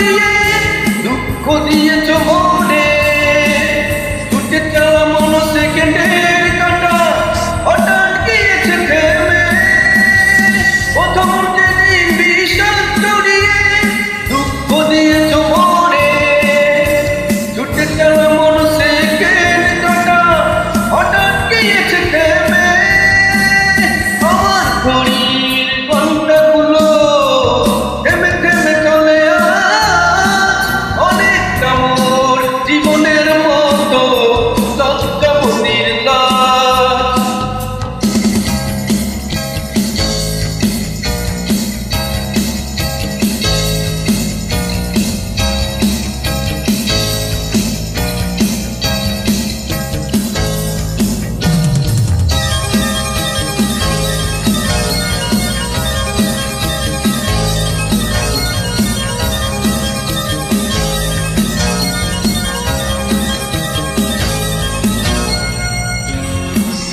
জড়িয়ে দুঃখ দিয়েছ মনে, ছুটে যাওয়া মন সেকেন্ডের কাটা হঠাৎ গিয়েছে থেমে। প্রথম যেদিন বিশ্বাস জড়িয়ে দুঃখ দিয়েছ মনে, ছুটে যাওয়া মন সেকেন্ড কাটা হঠাৎ গিয়েছে থেমে। আমার ঘড়ির ঘন্টাগুলো থেমে থেমে চলে আজ, অনেকটা মোর জীবনের মতো লজ্জাবতীর লাশ।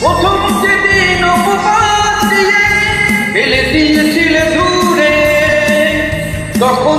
প্রথম যেদিন উপহার দিয়ে ফেলে দিয়েছিলে দূরে, তখন